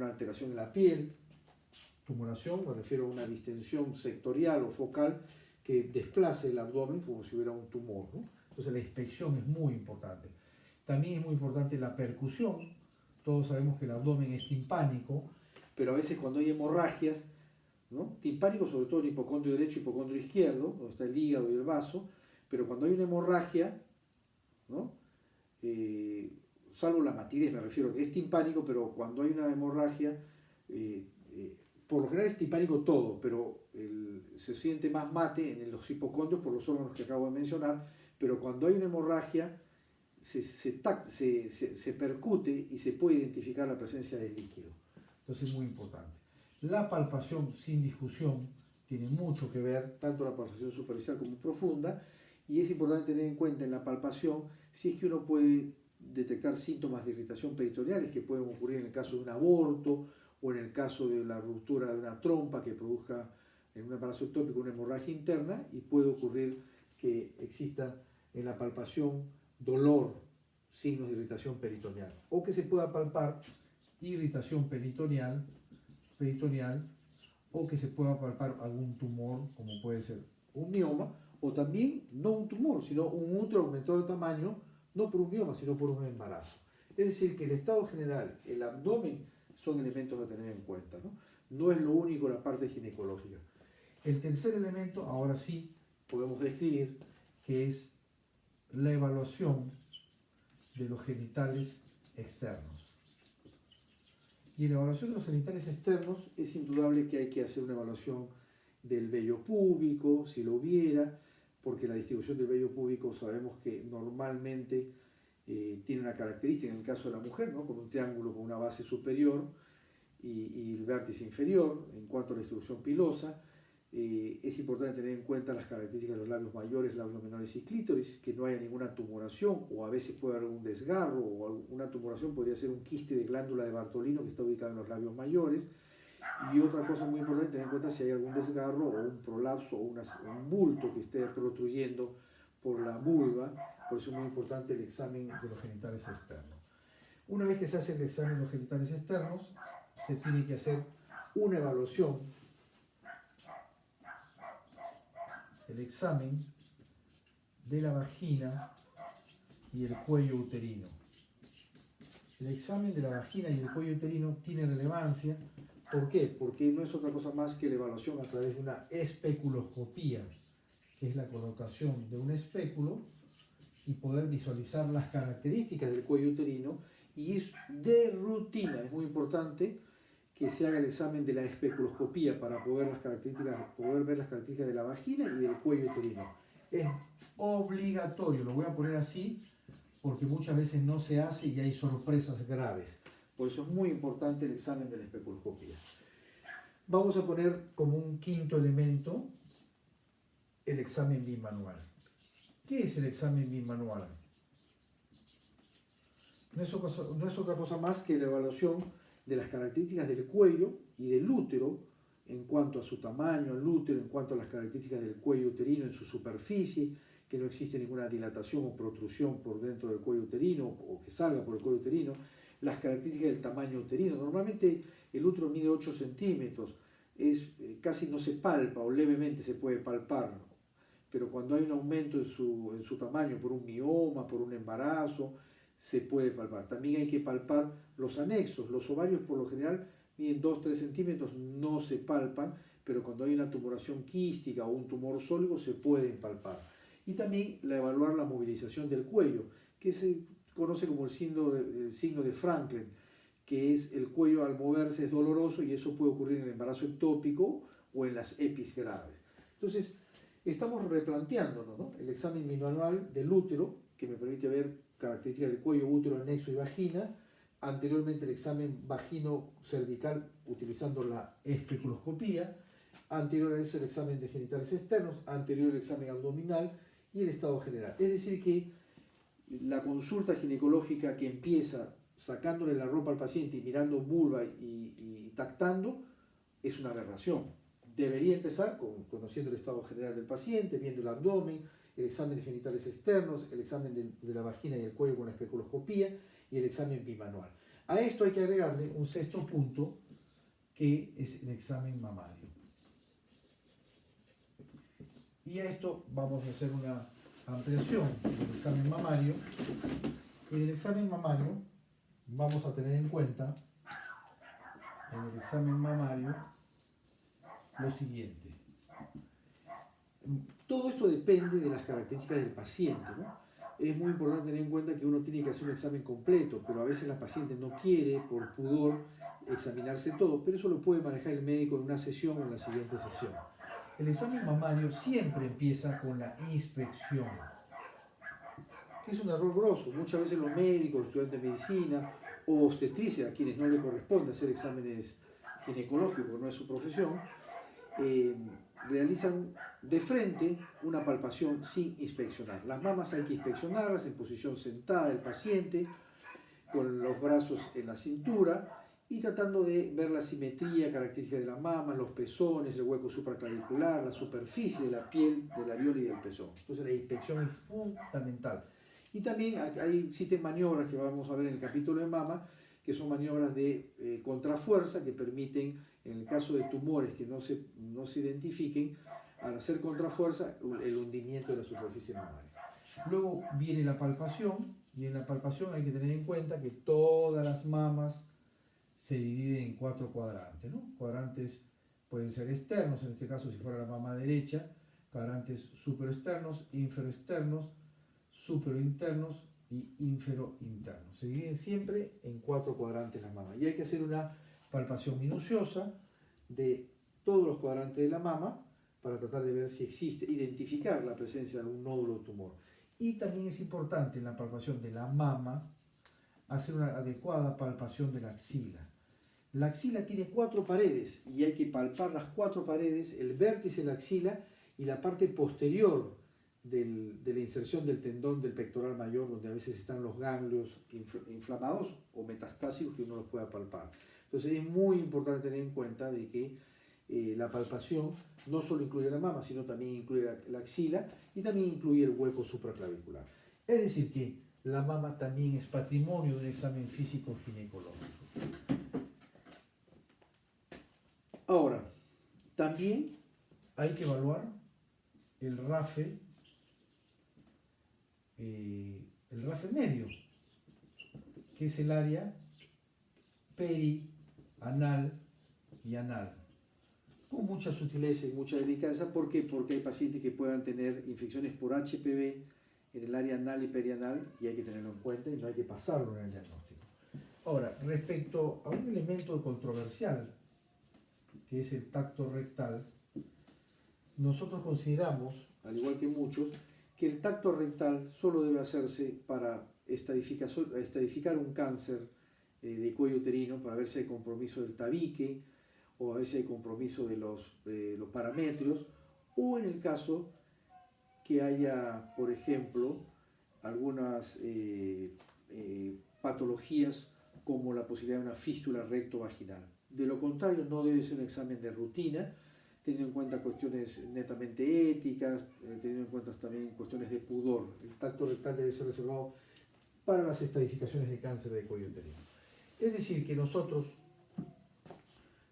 alguna alteración en la piel. Tumoración, me refiero a una distensión sectorial o focal que desplace el abdomen como si hubiera un tumor, ¿no? Entonces la inspección es muy importante. También es muy importante la percusión. Todos sabemos que el abdomen es timpánico, pero a veces cuando hay hemorragias, ¿no? Timpánico sobre todo en hipocondrio derecho y hipocondrio izquierdo, donde está el hígado y el vaso, pero cuando hay una hemorragia, ¿no? Salvo la matidez, me refiero, que es timpánico, pero cuando hay una hemorragia, por lo general es timpánico todo, pero se siente más mate en los hipocondrios por los órganos que acabo de mencionar, pero cuando hay una hemorragia se percute y se puede identificar la presencia del líquido. Entonces es muy importante. La palpación, sin discusión, tiene mucho que ver, tanto la palpación superficial como profunda, y es importante tener en cuenta en la palpación si es que uno puede detectar síntomas de irritación peritoneales que pueden ocurrir en el caso de un aborto o en el caso de la ruptura de una trompa que produzca en un embarazo ectópico una hemorragia interna, y puede ocurrir que exista en la palpación dolor, signos de irritación peritoneal, o que se pueda palpar irritación peritoneal, o que se pueda palpar algún tumor, como puede ser un mioma, o también no un tumor, sino un útero aumentado de tamaño, no por un mioma, sino por un embarazo. Es decir, que el estado general, el abdomen, son elementos a tener en cuenta, ¿no? No es lo único la parte ginecológica. El tercer elemento, ahora sí, podemos describir, que es la evaluación de los genitales externos. Y en la evaluación de los genitales externos es indudable que hay que hacer una evaluación del vello púbico, si lo hubiera, porque la distribución del vello púbico sabemos que normalmente tiene una característica en el caso de la mujer, ¿no? Con un triángulo con una base superior y el vértice inferior. En cuanto a la distribución pilosa, es importante tener en cuenta las características de los labios mayores, labios menores y clítoris, que no haya ninguna tumoración, o a veces puede haber un desgarro, o una tumoración podría ser un quiste de glándula de Bartolino que está ubicado en los labios mayores. Y otra cosa muy importante, tener en cuenta si hay algún desgarro o un prolapso o un bulto que esté protruyendo por la vulva. Por eso es muy importante el examen de los genitales externos. Una vez que se hace el examen de los genitales externos, se tiene que hacer una evaluación, el examen de la vagina y el cuello uterino. El examen de la vagina y el cuello uterino tiene relevancia. ¿Por qué? Porque no es otra cosa más que la evaluación a través de una especuloscopía, que es la colocación de un espéculo y poder visualizar las características del cuello uterino, y es de rutina. Es muy importante que se haga el examen de la especuloscopía para poder ver las características de la vagina y del cuello uterino. Es obligatorio, lo voy a poner así, porque muchas veces no se hace y hay sorpresas graves. Por eso es muy importante el examen de la especuloscopía. Vamos a poner como un quinto elemento el examen bimanual. ¿Qué es el examen bimanual? No es otra cosa más que la evaluación de las características del cuello y del útero en cuanto a su tamaño, el útero, en cuanto a las características del cuello uterino en su superficie, que no existe ninguna dilatación o protrusión por dentro del cuello uterino o que salga por el cuello uterino, las características del tamaño uterino. Normalmente el útero mide 8 centímetros, casi no se palpa o levemente se puede palpar, pero cuando hay un aumento en su tamaño por un mioma, por un embarazo, se puede palpar. También hay que palpar los anexos. Los ovarios por lo general miden 2-3 centímetros, no se palpan, pero cuando hay una tumoración quística o un tumor sólido se pueden palpar. Y también evaluar la movilización del cuello, que se conoce como el signo de Franklin, que es el cuello al moverse es doloroso, y eso puede ocurrir en el embarazo ectópico o en las EPIs graves. Entonces, estamos replanteándonos, ¿no?, el examen bimanual del útero, que me permite ver características del cuello, útero, anexo y vagina. Anteriormente el examen vagino-cervical utilizando la especuloscopía. Anterior a eso el examen de genitales externos. Anterior el examen abdominal y el estado general. Es decir que la consulta ginecológica que empieza sacándole la ropa al paciente y mirando vulva y tactando es una aberración. Debería empezar conociendo el estado general del paciente, viendo el abdomen, el examen de genitales externos, el examen de la vagina y el cuello con la especuloscopía y el examen bimanual. A esto hay que agregarle un sexto punto, que es el examen mamario. Y a esto vamos a hacer una ampliación del examen mamario. En el examen mamario vamos a tener en cuenta, lo siguiente. Todo esto depende de las características del paciente, ¿no? Es muy importante tener en cuenta que uno tiene que hacer un examen completo, pero a veces la paciente no quiere, por pudor, examinarse todo, pero eso lo puede manejar el médico en una sesión o en la siguiente sesión. El examen mamario siempre empieza con la inspección, que es un error grosso. Muchas veces los médicos, estudiantes de medicina o obstetricia, a quienes no le corresponde hacer exámenes ginecológicos, porque no es su profesión, realizan de frente una palpación sin inspeccionar. Las mamas hay que inspeccionarlas en posición sentada del paciente, con los brazos en la cintura y tratando de ver la simetría característica de las mamas, los pezones, el hueco supraclavicular, la superficie de la piel, del areola y del pezón. Entonces la inspección es fundamental. Y también existen maniobras que vamos a ver en el capítulo de mama, que son maniobras de contrafuerza que permiten, en el caso de tumores que no se identifiquen, al hacer contrafuerza, el hundimiento de la superficie mamaria. Luego viene la palpación, y en la palpación hay que tener en cuenta que todas las mamas se dividen en 4 cuadrantes, ¿no? Cuadrantes pueden ser externos, en este caso si fuera la mama derecha, cuadrantes superexternos, inferoexternos, superointernos y inferointernos. Se dividen siempre en 4 cuadrantes las mamas. Y hay que hacer una palpación minuciosa de todos los cuadrantes de la mama para tratar de ver si existe, identificar la presencia de algún nódulo de tumor. Y también es importante en la palpación de la mama hacer una adecuada palpación de la axila. La axila tiene 4 paredes y hay que palpar las 4 paredes, el vértice de la axila y la parte posterior de la inserción del tendón del pectoral mayor, donde a veces están los ganglios inflamados o metastásicos que uno los pueda palpar. Entonces es muy importante tener en cuenta de que la palpación no solo incluye la mama, sino también incluye la axila y también incluye el hueco supraclavicular. Es decir que la mama también es patrimonio de un examen físico ginecológico. Ahora, también hay que evaluar el RAFE medio, que es el área perianal y anal, con mucha sutileza y mucha delicadeza. ¿Por qué? Porque hay pacientes que puedan tener infecciones por HPV en el área anal y perianal y hay que tenerlo en cuenta y no hay que pasarlo en el diagnóstico. Ahora, respecto a un elemento controversial, que es el tacto rectal, nosotros consideramos, al igual que muchos, que el tacto rectal solo debe hacerse para estadificar un cáncer de cuello uterino, para ver si hay compromiso del tabique o a ver si hay compromiso de los parametrios, o en el caso que haya, por ejemplo, algunas patologías como la posibilidad de una fístula recto-vaginal. De lo contrario, no debe ser un examen de rutina, teniendo en cuenta cuestiones netamente éticas, teniendo en cuenta también cuestiones de pudor. El tacto rectal debe ser reservado para las estadificaciones de cáncer de cuello uterino. Es decir, que nosotros,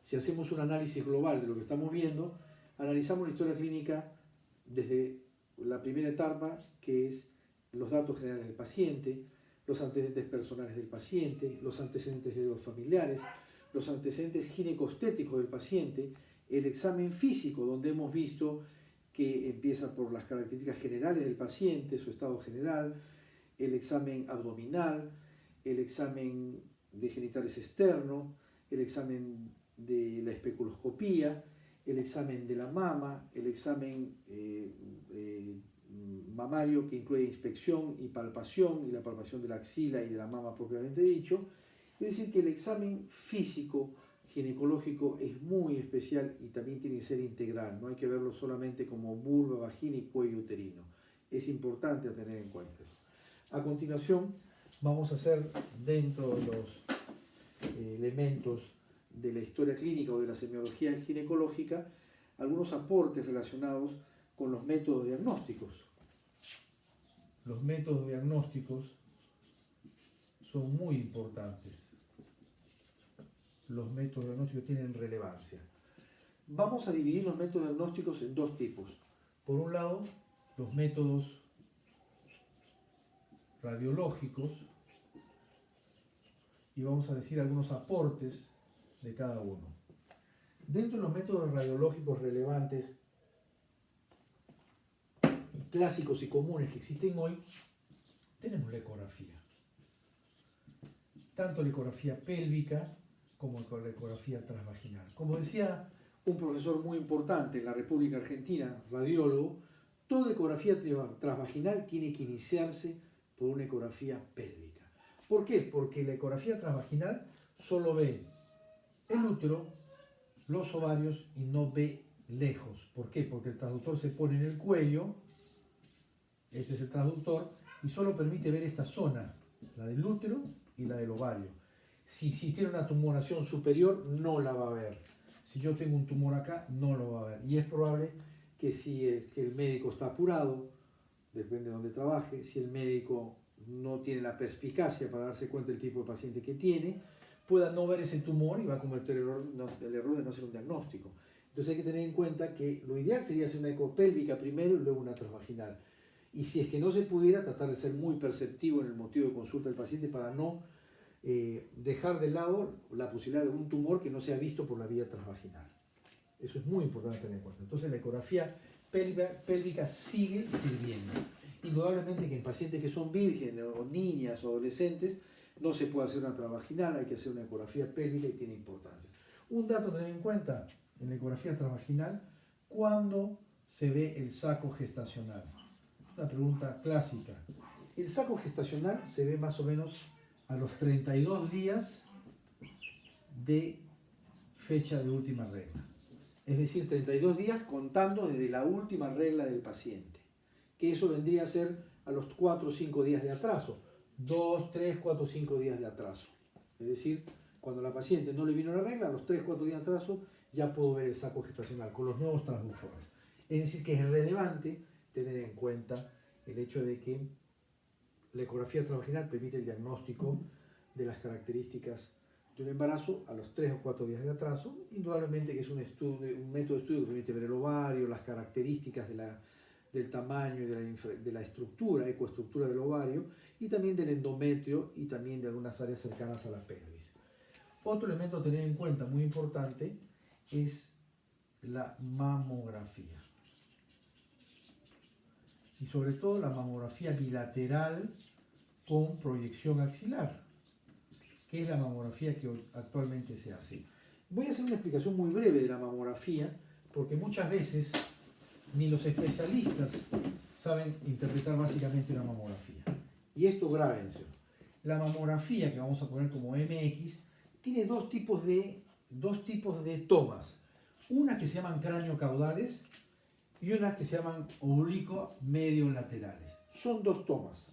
si hacemos un análisis global de lo que estamos viendo, analizamos la historia clínica desde la primera etapa, que es los datos generales del paciente, los antecedentes personales del paciente, los antecedentes de los familiares, los antecedentes ginecostéticos del paciente, el examen físico, donde hemos visto que empieza por las características generales del paciente, su estado general, el examen abdominal, el examen de genitales externo, el examen de la especuloscopía, el examen de la mama, el examen mamario que incluye inspección y palpación, y la palpación de la axila y de la mama propiamente dicho. Es decir, que el examen físico ginecológico es muy especial y también tiene que ser integral, no hay que verlo solamente como vulva, vagina y cuello uterino. Es importante tener en cuenta eso. A continuación, vamos a hacer, dentro de los elementos de la historia clínica o de la semiología ginecológica, algunos aportes relacionados con los métodos diagnósticos. Los métodos diagnósticos son muy importantes. los métodos diagnósticos tienen relevancia. Vamos a dividir los métodos diagnósticos en dos tipos. Por un lado, los métodos radiológicos, y vamos a decir algunos aportes de cada uno. Dentro de los métodos radiológicos relevantes, clásicos y comunes que existen hoy, tenemos la ecografía. Tanto la ecografía pélvica como la ecografía transvaginal. Como decía un profesor muy importante en la República Argentina, radiólogo, toda ecografía transvaginal tiene que iniciarse por una ecografía pélvica. ¿Por qué? Porque la ecografía transvaginal solo ve el útero, los ovarios y no ve lejos. ¿Por qué? Porque el transductor se pone en el cuello, este es el transductor, y solo permite ver esta zona, la del útero y la del ovario. Si existiera una tumoración superior, no la va a ver. Si yo tengo un tumor acá, no lo va a ver. Y es probable que si el médico está apurado, depende de dónde trabaje, si el médico no tiene la perspicacia para darse cuenta del tipo de paciente que tiene, pueda no ver ese tumor y va a cometer el error de no hacer un diagnóstico. Entonces hay que tener en cuenta que lo ideal sería hacer una ecopélvica primero y luego una transvaginal. Y si es que no se pudiera, tratar de ser muy perceptivo en el motivo de consulta del paciente para no dejar de lado la posibilidad de un tumor que no sea visto por la vía transvaginal. Eso es muy importante tener en cuenta. Entonces la ecografía pélvica sigue sirviendo. Indudablemente que en pacientes que son vírgenes o niñas o adolescentes no se puede hacer una transvaginal, hay que hacer una ecografía pélvica y tiene importancia. Un dato a tener en cuenta en la ecografía transvaginal, ¿cuándo se ve el saco gestacional? Una pregunta clásica. El saco gestacional se ve más o menos a los 32 días de fecha de última regla. Es decir, 32 días contando desde la última regla del paciente. Que eso vendría a ser a los 4 o 5 días de atraso. 2, 3, 4, 5 días de atraso. Es decir, cuando la paciente no le vino la regla, a los 3, 4 días de atraso ya puedo ver el saco gestacional con los nuevos transductores. Es decir, que es relevante tener en cuenta el hecho de que la ecografía transvaginal permite el diagnóstico de las características de un embarazo a los 3 o 4 días de atraso. Indudablemente que es un método de estudio que permite ver el ovario, las características del tamaño y de la estructura, ecoestructura del ovario, y también del endometrio y también de algunas áreas cercanas a la pelvis. Otro elemento a tener en cuenta muy importante es la mamografía. Y sobre todo la mamografía bilateral con proyección axilar, que es la mamografía que actualmente se hace. Voy a hacer una explicación muy breve de la mamografía, porque muchas veces ni los especialistas saben interpretar básicamente una mamografía. Y esto grábense. La mamografía, que vamos a poner como MX, tiene dos tipos de tomas. Unas que se llaman craniocaudales y unas que se llaman oblicuo-medio-laterales. Son dos tomas.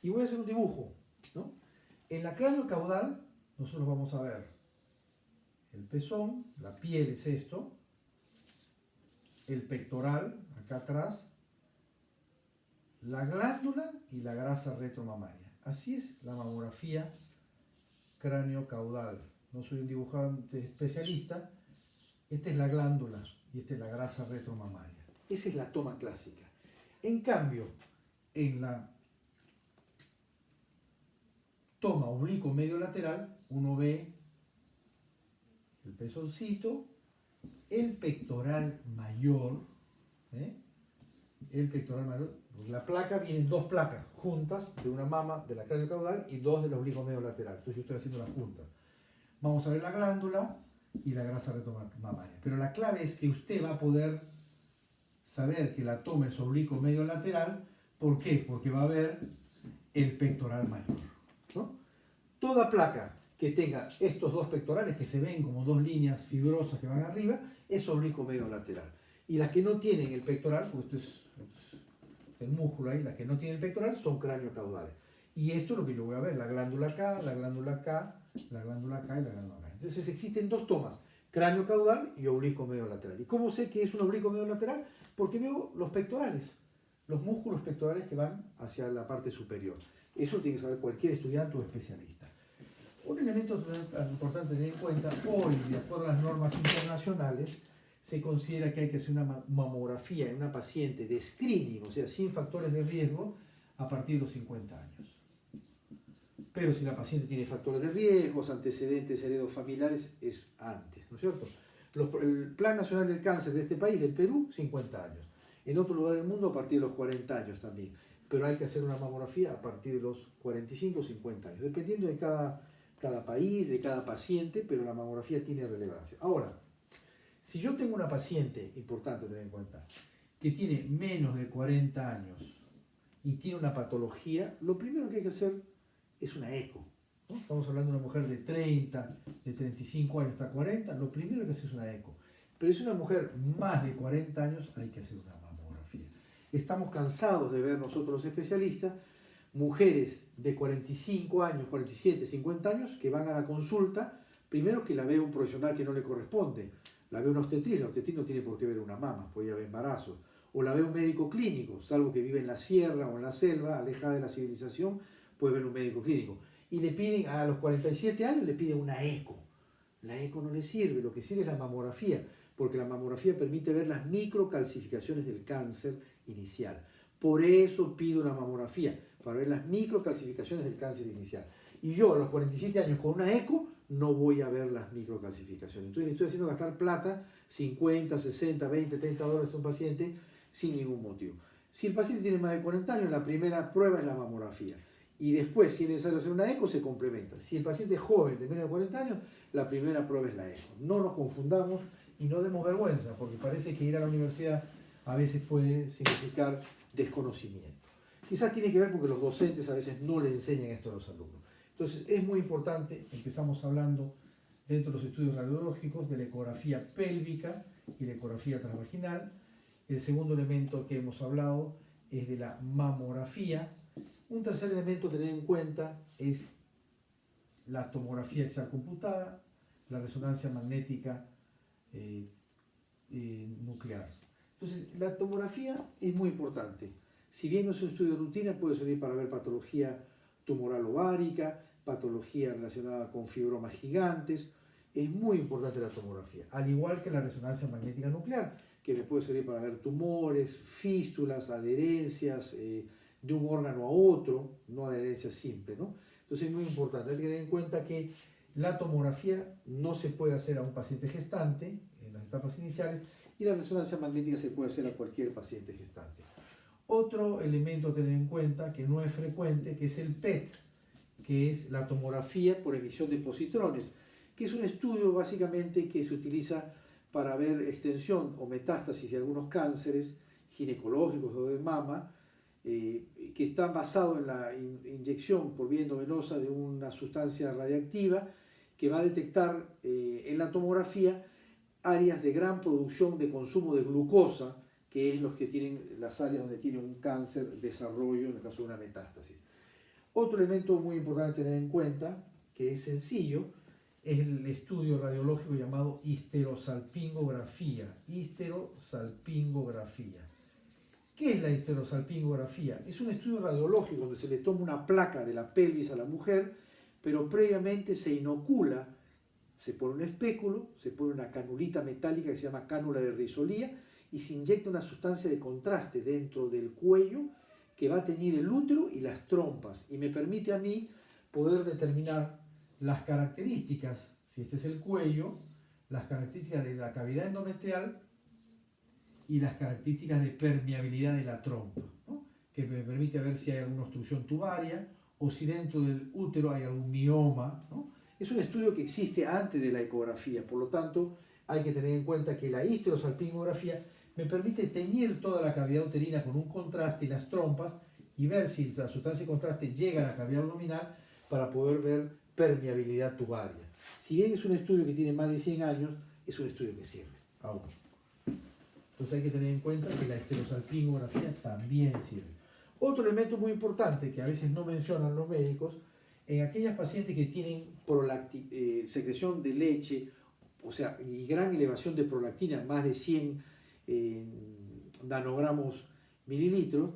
Y voy a hacer un dibujo, ¿no? En la craniocaudal nosotros vamos a ver el pezón, la piel es esto, el pectoral, acá atrás, la glándula y la grasa retromamaria. Así es la mamografía craniocaudal. No soy un dibujante especialista. Esta es la glándula y esta es la grasa retromamaria. Esa es la toma clásica. En cambio, en la toma oblicuo medio lateral, uno ve el pezoncito, el pectoral mayor, el pectoral mayor. La placa, vienen dos placas juntas de una mama de la craniocaudal y dos del oblicuo medio lateral. Entonces yo estoy haciendo las juntas. Vamos a ver la glándula y la grasa retromamaria. Pero la clave es que usted va a poder saber que la toma es oblicuo medio lateral. ¿Por qué? Porque va a ver el pectoral mayor, ¿no? Toda placa que tenga estos dos pectorales que se ven como dos líneas fibrosas que van arriba es oblicuo medio lateral. Y las que no tienen el pectoral, pues esto es el músculo ahí, las que no tienen el pectoral son craniocaudales. Y esto es lo que yo voy a ver, la glándula acá, la glándula acá, la glándula acá y la glándula acá. Entonces existen dos tomas, craniocaudal y oblicuo medio lateral. ¿Y cómo sé que es un oblicuo medio lateral? Porque veo los pectorales, los músculos pectorales que van hacia la parte superior. Eso tiene que saber cualquier estudiante o especialista. Un elemento importante tener en cuenta, hoy, de acuerdo a las normas internacionales, se considera que hay que hacer una mamografía en una paciente de screening, o sea, sin factores de riesgo, a partir de los 50 años. Pero si la paciente tiene factores de riesgo, antecedentes heredofamiliares, es antes, ¿no es cierto? El Plan Nacional del Cáncer de este país, del Perú, 50 años. En otro lugar del mundo, a partir de los 40 años también. Pero hay que hacer una mamografía a partir de los 45 o 50 años, dependiendo de cada país, de cada paciente, pero la mamografía tiene relevancia. Ahora, si yo tengo una paciente, importante tener en cuenta, que tiene menos de 40 años y tiene una patología, lo primero que hay que hacer es una eco, ¿no? Estamos hablando de una mujer de 30, de 35 años hasta 40, lo primero que hacer es una eco. Pero si es una mujer más de 40 años, hay que hacer una mamografía. Estamos cansados de ver nosotros los especialistas, mujeres de 45 años, 47, 50 años, que van a la consulta, primero que la ve un profesional que no le corresponde, la ve un obstetriz, la obstetriz no tiene por qué ver una mama, puede haber embarazos, o la ve un médico clínico, salvo que vive en la sierra o en la selva, alejada de la civilización, puede ver un médico clínico. Y le piden, a los 47 años, le piden una eco. La eco no le sirve, lo que sirve es la mamografía, porque la mamografía permite ver las microcalcificaciones del cáncer inicial. Por eso pido una mamografía, para ver las microcalcificaciones del cáncer inicial. Y yo a los 47 años con una eco no voy a ver las microcalcificaciones. Entonces le estoy haciendo gastar plata, 50, 60, 20, 30 dólares a un paciente sin ningún motivo. Si el paciente tiene más de 40 años, la primera prueba es la mamografía. Y después, si es necesario hacer una eco, se complementa. Si el paciente es joven, de menos de 40 años, la primera prueba es la eco. No nos confundamos y no demos vergüenza, porque parece que ir a la universidad a veces puede significar desconocimiento. Quizás tiene que ver porque los docentes a veces no le enseñan esto a los alumnos. Entonces es muy importante, empezamos hablando dentro de los estudios radiológicos de la ecografía pélvica y la ecografía transvaginal. El segundo elemento que hemos hablado es de la mamografía. Un tercer elemento a tener en cuenta es la tomografía axial computada, la resonancia magnética nuclear. Entonces, la tomografía es muy importante. Si bien no es un estudio de rutina, puede servir para ver patología tumoral ovárica, patología relacionada con fibromas gigantes. Es muy importante la tomografía, al igual que la resonancia magnética nuclear, que me puede servir para ver tumores, fístulas, adherencias de un órgano a otro, no adherencias simples, ¿no? Entonces es muy importante. Hay que tener en cuenta que la tomografía no se puede hacer a un paciente gestante en las etapas iniciales y la resonancia magnética se puede hacer a cualquier paciente gestante. Otro elemento a tener en cuenta que no es frecuente, que es el PET, que es la tomografía por emisión de positrones, que es un estudio básicamente que se utiliza para ver extensión o metástasis de algunos cánceres ginecológicos o de mama, que está basado en la inyección por vía endovenosa de una sustancia radiactiva que va a detectar en la tomografía áreas de gran producción de consumo de glucosa, que es los que tienen las áreas donde tiene un cáncer, desarrollo, en el caso de una metástasis. Otro elemento muy importante a tener en cuenta, que es sencillo, es el estudio radiológico llamado histerosalpingografía. Histerosalpingografía. ¿Qué es la histerosalpingografía? Es un estudio radiológico donde se le toma una placa de la pelvis a la mujer, pero previamente se inocula, se pone un espéculo, se pone una canulita metálica que se llama cánula de risolía y se inyecta una sustancia de contraste dentro del cuello que va a teñir el útero y las trompas y me permite a mí poder determinar las características, si este es el cuello, las características de la cavidad endometrial y las características de permeabilidad de la trompa, ¿no? Que me permite ver si hay alguna obstrucción tubaria o si dentro del útero hay algún mioma, ¿no? Es un estudio que existe antes de la ecografía, por lo tanto hay que tener en cuenta que la histerosalpingografía me permite teñir toda la cavidad uterina con un contraste y las trompas y ver si la sustancia de contraste llega a la cavidad abdominal para poder ver permeabilidad tubaria. Si bien es un estudio que tiene más de 100 años, es un estudio que sirve aún. Entonces hay que tener en cuenta que la histerosalpingografía también sirve. Otro elemento muy importante que a veces no mencionan los médicos, en aquellas pacientes que tienen secreción de leche, o sea, y gran elevación de prolactina, más de 100 nanogramos mililitros,